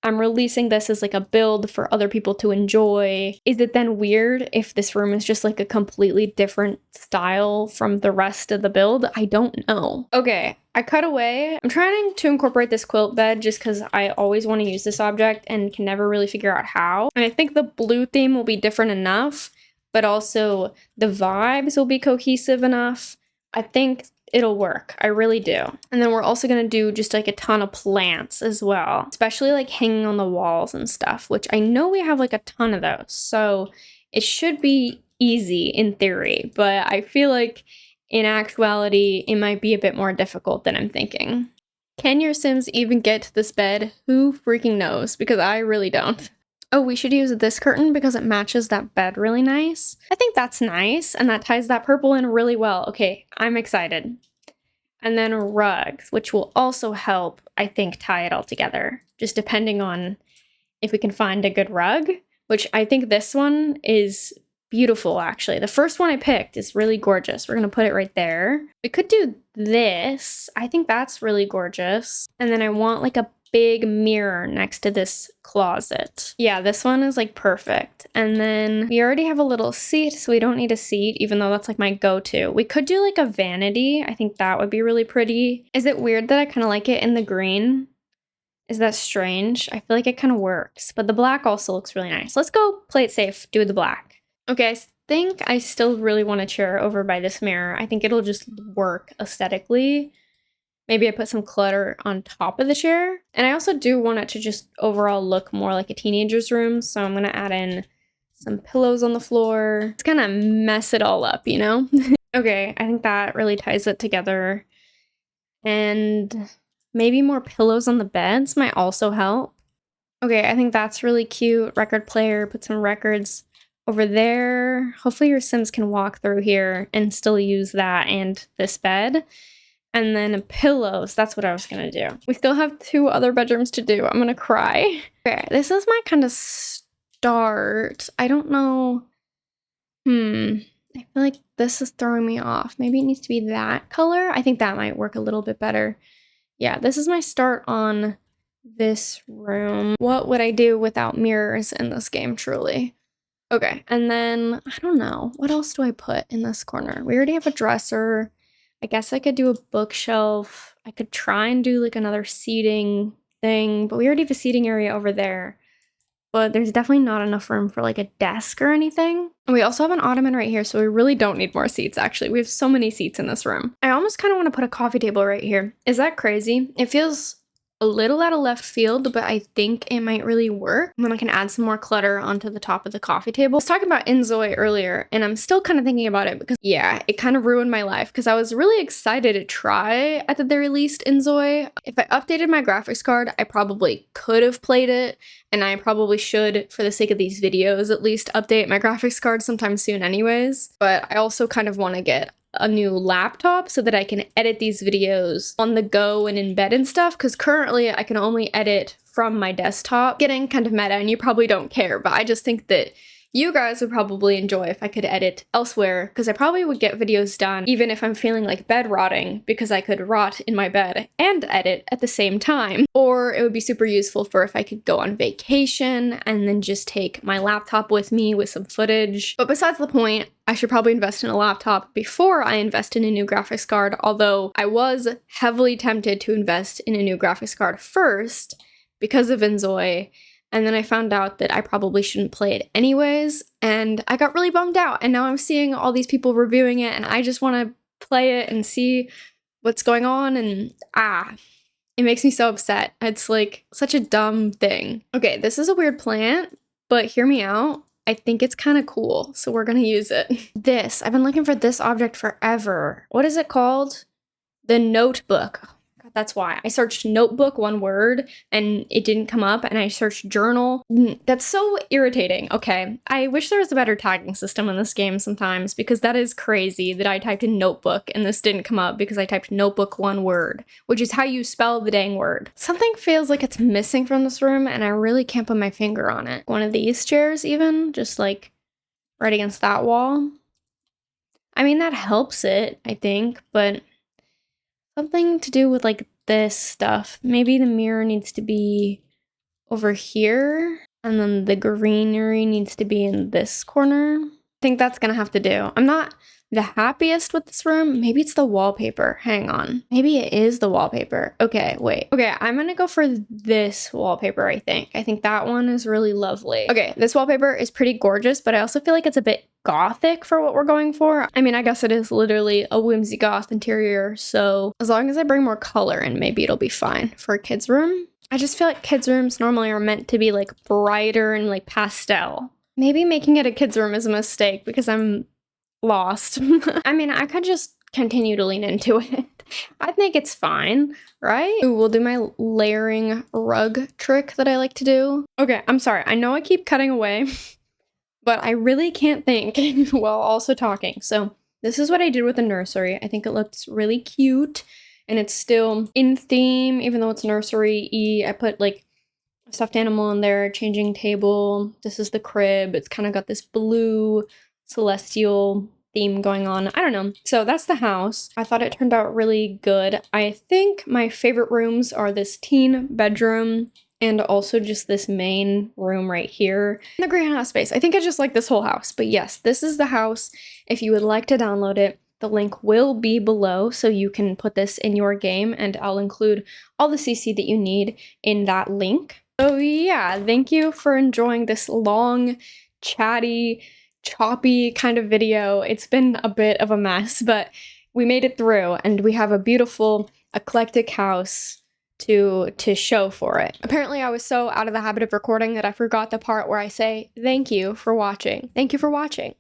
I'm releasing this as like a build for other people to enjoy. Is it then weird if this room is just like a completely different style from the rest of the build? I don't know. Okay, I cut away. I'm trying to incorporate this quilt bed just because I always want to use this object and can never really figure out how. And I think the blue theme will be different enough, but also the vibes will be cohesive enough. I think it'll work. I really do. And then we're also going to do just like a ton of plants as well, especially like hanging on the walls and stuff, which I know we have like a ton of those. So it should be easy in theory, but I feel like in actuality, it might be a bit more difficult than I'm thinking. Can your Sims even get to this bed? Who freaking knows? Because I really don't. Oh, we should use this curtain because it matches that bed really nice. I think that's nice, and that ties that purple in really well. Okay, I'm excited. And then rugs, which will also help, I think, tie it all together, just depending on if we can find a good rug, which I think this one is beautiful, actually. The first one I picked is really gorgeous. We're going to put it right there. We could do this. I think that's really gorgeous. And then I want like a big mirror next to this closet. Yeah, this one is like perfect. And then we already have a little seat, so we don't need a seat, even though that's like my go-to. We could do like a vanity. I think that would be really pretty. Is it weird that I kind of like it in the green? Is that strange? I feel like it kind of works, but the black also looks really nice. Let's go play it safe, do the black. Okay, I think I still really want a chair over by this mirror. I think it'll just work aesthetically. Maybe I put some clutter on top of the chair. And I also do want it to just overall look more like a teenager's room. So I'm going to add in some pillows on the floor. It's kind of mess it all up, you know? Okay, I think that really ties it together. And maybe more pillows on the beds might also help. Okay, I think that's really cute. Record player, put some records over there. Hopefully your Sims can walk through here and still use that and this bed. And then pillows, that's what I was gonna do. We still have 2 other bedrooms to do. I'm gonna cry. Okay, this is my kind of start. I don't know. I feel like this is throwing me off. Maybe it needs to be that color. I think that might work a little bit better. Yeah, this is my start on this room. What would I do without mirrors in this game, truly? Okay, and then, I don't know. What else do I put in this corner? We already have a dresser. I guess I could do a bookshelf. I could try and do like another seating thing, but we already have a seating area over there. But there's definitely not enough room for like a desk or anything. And we also have an ottoman right here, so we really don't need more seats, actually. We have so many seats in this room. I almost kind of want to put a coffee table right here. Is that crazy? It feels a little out of left field, but I think it might really work. And then I can add some more clutter onto the top of the coffee table. I was talking about Inzoi earlier, and I'm still kind of thinking about it because, yeah, it kind of ruined my life because I was really excited to try after they released Inzoi. If I updated my graphics card, I probably could have played it, and I probably should, for the sake of these videos, at least update my graphics card sometime soon anyways. But I also kind of want to get a new laptop so that I can edit these videos on the go and in bed and stuff, because currently I can only edit from my desktop. Getting kind of meta, and you probably don't care, but I just think that you guys would probably enjoy if I could edit elsewhere, because I probably would get videos done even if I'm feeling like bed rotting, because I could rot in my bed and edit at the same time. Or it would be super useful for if I could go on vacation and then just take my laptop with me with some footage. But besides the point, I should probably invest in a laptop before I invest in a new graphics card, although I was heavily tempted to invest in a new graphics card first because of Enjoy, and then I found out that I probably shouldn't play it anyways, and I got really bummed out, and now I'm seeing all these people reviewing it, and I just want to play it and see what's going on, and it makes me so upset. It's like such a dumb thing. Okay, this is a weird plant, but hear me out. I think it's kind of cool, so we're gonna use it. I've been looking for this object forever. What is it called? The notebook. Oh, God, that's why. I searched notebook, one word, and it didn't come up, and I searched journal. That's so irritating. Okay, I wish there was a better tagging system in this game sometimes, because that is crazy that I typed in notebook and this didn't come up because I typed notebook, one word, which is how you spell the dang word. Something feels like it's missing from this room, and I really can't put my finger on it. One of these chairs even, just like right against that wall. I mean, that helps it, I think, but something to do with like this stuff. Maybe the mirror needs to be over here, and then the greenery needs to be in this corner. I think that's gonna have to do. I'm not the happiest with this room. Maybe it's the wallpaper. Hang on. Maybe it is the wallpaper. Okay, wait. Okay, I'm gonna go for this wallpaper, I think. I think that one is really lovely. Okay, this wallpaper is pretty gorgeous, but I also feel like it's a bit gothic for what we're going for. I mean, I guess it is literally a whimsy goth interior, so as long as I bring more color in, maybe it'll be fine for a kid's room. I just feel like kids' rooms normally are meant to be like brighter and like pastel. Maybe making it a kid's room is a mistake because I'm lost. I mean, I could just continue to lean into it. I think it's fine, right? Ooh, we'll do my layering rug trick that I like to do. Okay, I'm sorry. I know I keep cutting away, but I really can't think while also talking. So this is what I did with the nursery. I think it looks really cute, and it's still in theme, even though it's nursery-y. I put like a stuffed animal in there, changing table. This is the crib. It's kind of got this blue celestial theme going on. I don't know. So that's the house. I thought it turned out really good. I think my favorite rooms are this teen bedroom and also just this main room right here. The greenhouse space. I think I just like this whole house. But yes, this is the house. If you would like to download it, the link will be below so you can put this in your game, and I'll include all the CC that you need in that link. So yeah, thank you for enjoying this long, chatty, choppy kind of video. It's been a bit of a mess, but we made it through, and we have a beautiful eclectic house to show for it. Apparently I was so out of the habit of recording that I forgot the part where I say thank you for watching. Thank you for watching.